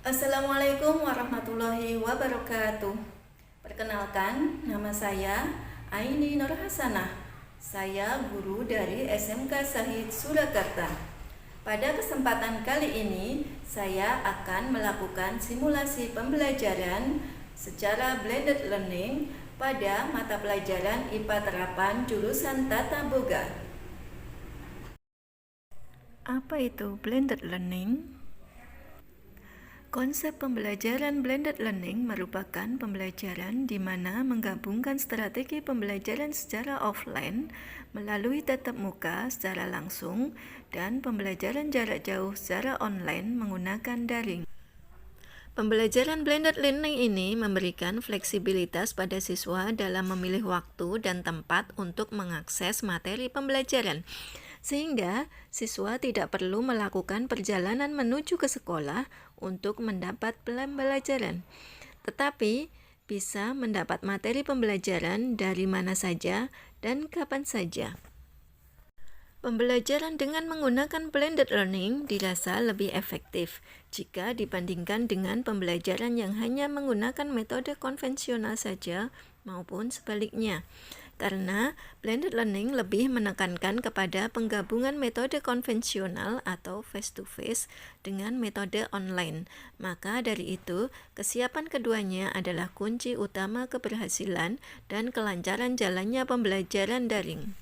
Assalamualaikum warahmatullahi wabarakatuh. Perkenalkan, nama saya Aini Nur Hasanah. Saya guru dari SMK Syahid Surakarta. Pada kesempatan kali ini, saya akan melakukan simulasi pembelajaran secara blended learning pada mata pelajaran IPA Terapan jurusan Tata Boga. Apa itu blended learning? Konsep pembelajaran blended learning merupakan pembelajaran di mana menggabungkan strategi pembelajaran secara offline melalui tatap muka secara langsung dan pembelajaran jarak jauh secara online menggunakan daring. Pembelajaran blended learning ini memberikan fleksibilitas pada siswa dalam memilih waktu dan tempat untuk mengakses materi pembelajaran, sehingga siswa tidak perlu melakukan perjalanan menuju ke sekolah untuk mendapat pembelajaran, tetapi bisa mendapat materi pembelajaran dari mana saja dan kapan saja. Pembelajaran dengan menggunakan blended learning dirasa lebih efektif jika dibandingkan dengan pembelajaran yang hanya menggunakan metode konvensional saja maupun sebaliknya. Karena blended learning lebih menekankan kepada penggabungan metode konvensional atau face-to-face dengan metode online. Maka dari itu, kesiapan keduanya adalah kunci utama keberhasilan dan kelancaran jalannya pembelajaran daring.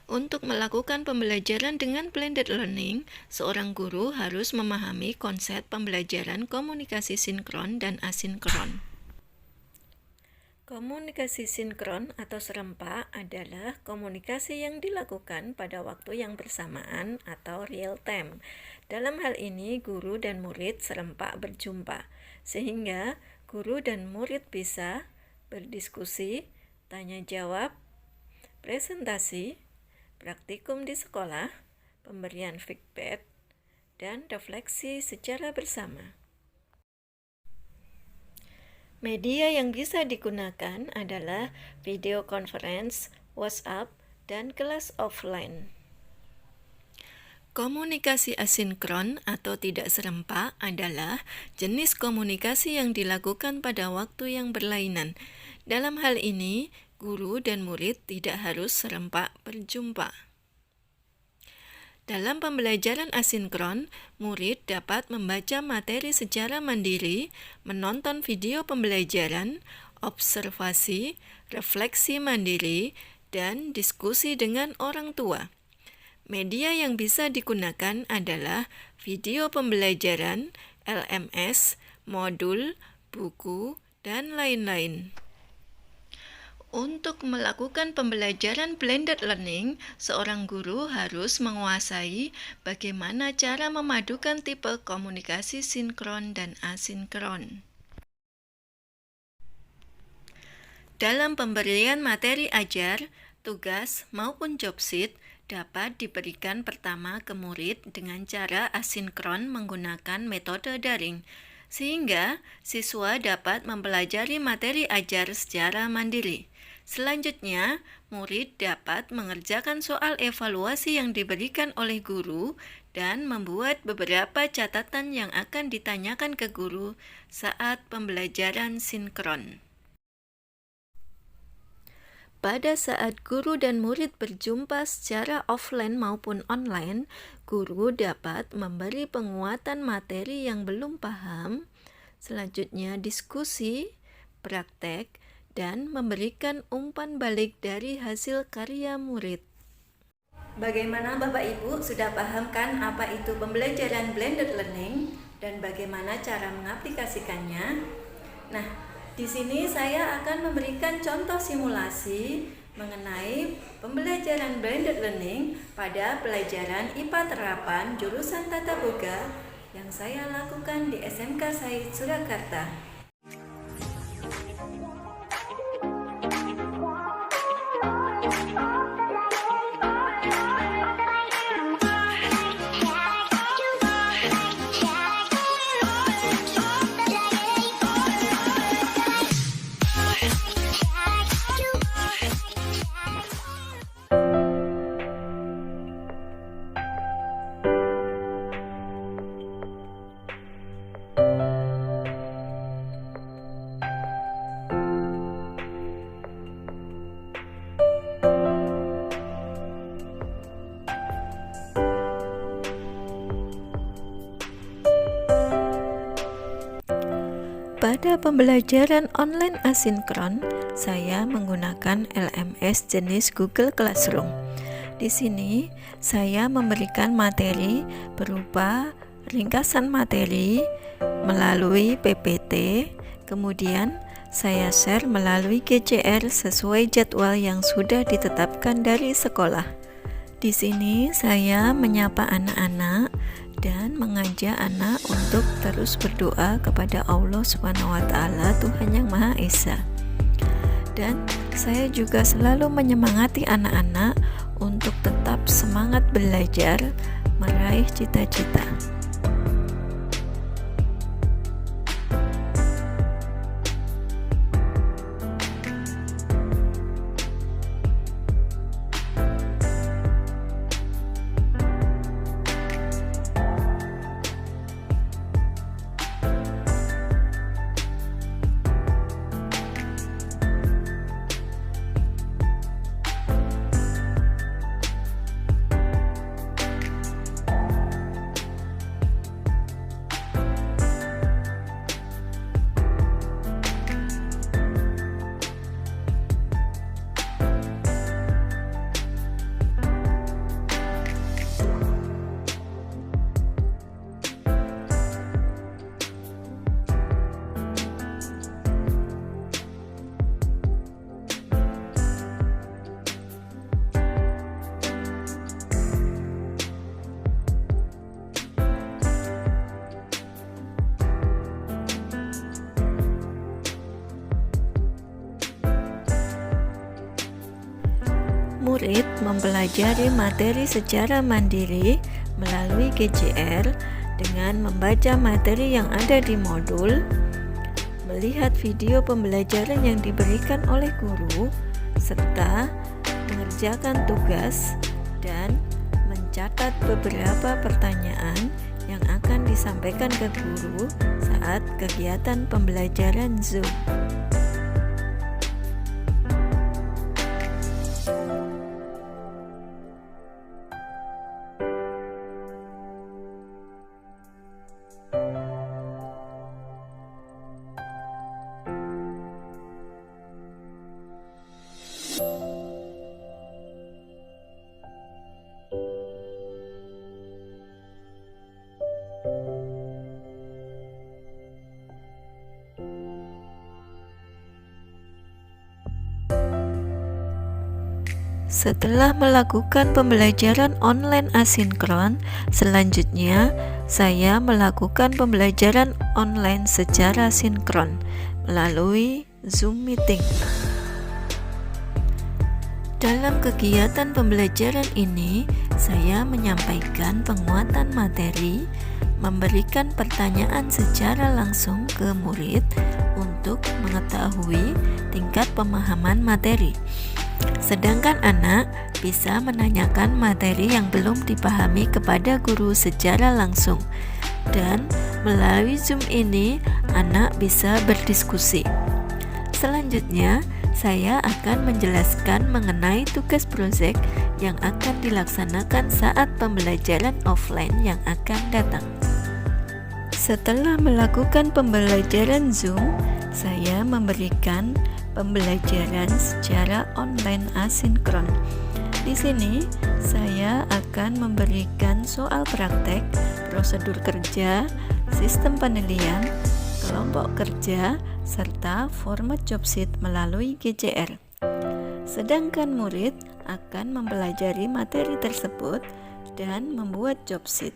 Untuk melakukan pembelajaran dengan blended learning, seorang guru harus memahami konsep pembelajaran komunikasi sinkron dan asinkron. Komunikasi sinkron atau serempak adalah komunikasi yang dilakukan pada waktu yang bersamaan atau real time. Dalam hal ini, guru dan murid serempak berjumpa, sehingga guru dan murid bisa berdiskusi, tanya jawab, presentasi, praktikum di sekolah, pemberian feedback, dan refleksi secara bersama. Media yang bisa digunakan adalah video conference, WhatsApp, dan kelas offline. Komunikasi asinkron atau tidak serempak adalah jenis komunikasi yang dilakukan pada waktu yang berlainan. Dalam hal ini, guru dan murid tidak harus serempak berjumpa. Dalam pembelajaran asinkron, murid dapat membaca materi secara mandiri, menonton video pembelajaran, observasi, refleksi mandiri, dan diskusi dengan orang tua. Media yang bisa digunakan adalah video pembelajaran, LMS, modul, buku, dan lain-lain. Untuk melakukan pembelajaran blended learning, seorang guru harus menguasai bagaimana cara memadukan tipe komunikasi sinkron dan asinkron. Dalam pemberian materi ajar, tugas maupun job sheet dapat diberikan pertama ke murid dengan cara asinkron menggunakan metode daring, sehingga siswa dapat mempelajari materi ajar secara mandiri. Selanjutnya, murid dapat mengerjakan soal evaluasi yang diberikan oleh guru dan membuat beberapa catatan yang akan ditanyakan ke guru saat pembelajaran sinkron. Pada saat guru dan murid berjumpa secara offline maupun online, guru dapat memberi penguatan materi yang belum paham, selanjutnya diskusi, praktek, dan memberikan umpan balik dari hasil karya murid. Bagaimana Bapak Ibu sudah paham kan apa itu pembelajaran blended learning dan bagaimana cara mengaplikasikannya? Nah, di sini saya akan memberikan contoh simulasi mengenai pembelajaran blended learning pada pelajaran IPA Terapan jurusan Tata Boga yang saya lakukan di SMK Syahid Surakarta. Pada pembelajaran online asinkron, saya menggunakan LMS jenis Google Classroom. Di sini, saya memberikan materi berupa ringkasan materi melalui PPT, kemudian saya share melalui GCR sesuai jadwal yang sudah ditetapkan dari sekolah. Di sini, saya menyapa anak-anak dan mengajak anak untuk terus berdoa kepada Allah SWT, Tuhan Yang Maha Esa. Dan saya juga selalu menyemangati anak-anak untuk tetap semangat belajar, meraih cita-cita. Murid mempelajari materi secara mandiri melalui GCR dengan membaca materi yang ada di modul, melihat video pembelajaran yang diberikan oleh guru, serta mengerjakan tugas dan mencatat beberapa pertanyaan yang akan disampaikan ke guru saat kegiatan pembelajaran Zoom. Setelah melakukan pembelajaran online asinkron, selanjutnya saya melakukan pembelajaran online secara sinkron melalui Zoom Meeting. Dalam kegiatan pembelajaran ini, saya menyampaikan penguatan materi, memberikan pertanyaan secara langsung ke murid untuk mengetahui tingkat pemahaman materi. Sedangkan anak bisa menanyakan materi yang belum dipahami kepada guru secara langsung, dan melalui Zoom ini anak bisa berdiskusi. Selanjutnya, saya akan menjelaskan mengenai tugas proyek yang akan dilaksanakan saat pembelajaran offline yang akan datang. Setelah melakukan pembelajaran Zoom, saya memberikan pembelajaran secara online asinkron. Di sini, saya akan memberikan soal praktek, prosedur kerja, sistem penilaian, kelompok kerja, serta format job sheet melalui GCR. Sedangkan murid akan mempelajari materi tersebut dan membuat job sheet.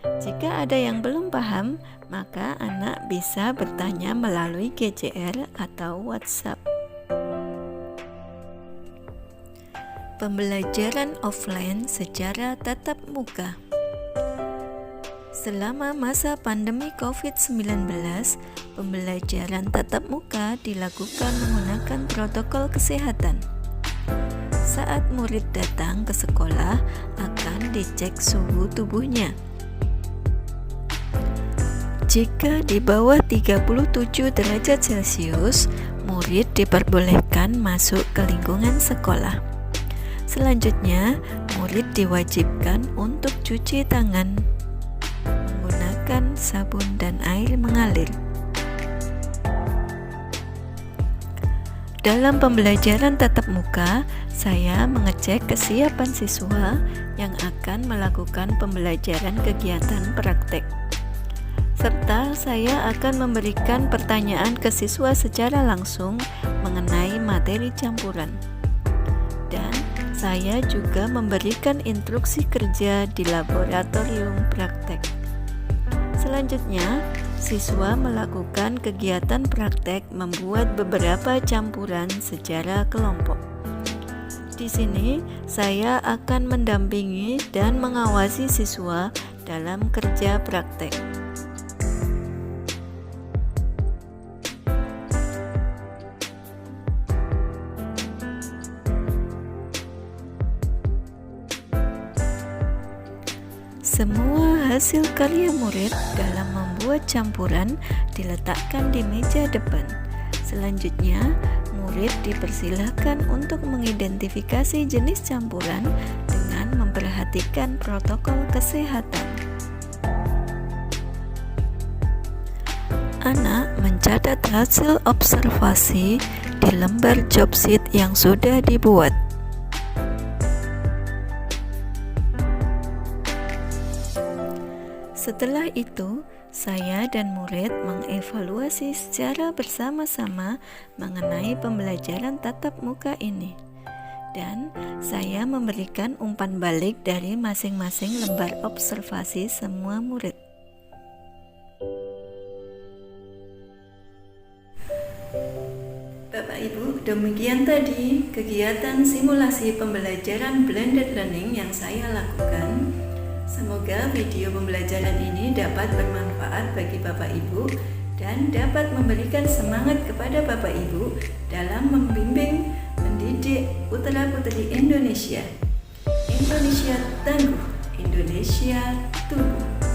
Jika ada yang belum paham, maka anak bisa bertanya melalui GCR atau WhatsApp. Pembelajaran offline secara tatap muka. Selama masa pandemi COVID-19, pembelajaran tatap muka dilakukan menggunakan protokol kesehatan. Saat murid datang ke sekolah, akan dicek suhu tubuhnya. Jika di bawah 37 derajat Celcius, murid diperbolehkan masuk ke lingkungan sekolah. Selanjutnya, murid diwajibkan untuk cuci tangan menggunakan sabun dan air mengalir. Dalam pembelajaran tatap muka, saya mengecek kesiapan siswa yang akan melakukan pembelajaran kegiatan praktek. Serta saya akan memberikan pertanyaan ke siswa secara langsung mengenai materi campuran. Dan saya juga memberikan instruksi kerja di laboratorium praktek. Selanjutnya, siswa melakukan kegiatan praktek membuat beberapa campuran secara kelompok. Di sini, saya akan mendampingi dan mengawasi siswa dalam kerja praktek. Semua hasil karya murid dalam membuat campuran diletakkan di meja depan. Selanjutnya, murid dipersilahkan untuk mengidentifikasi jenis campuran dengan memperhatikan protokol kesehatan. Anak mencatat hasil observasi di lembar job sheet yang sudah dibuat. Setelah itu, saya dan murid mengevaluasi secara bersama-sama mengenai pembelajaran tatap muka ini. Dan saya memberikan umpan balik dari masing-masing lembar observasi semua murid. Bapak Ibu, demikian tadi kegiatan simulasi pembelajaran blended learning yang saya lakukan. Semoga video pembelajaran ini dapat bermanfaat bagi Bapak Ibu dan dapat memberikan semangat kepada Bapak Ibu dalam membimbing mendidik putra-putri Indonesia. Indonesia tangguh, Indonesia tumbuh.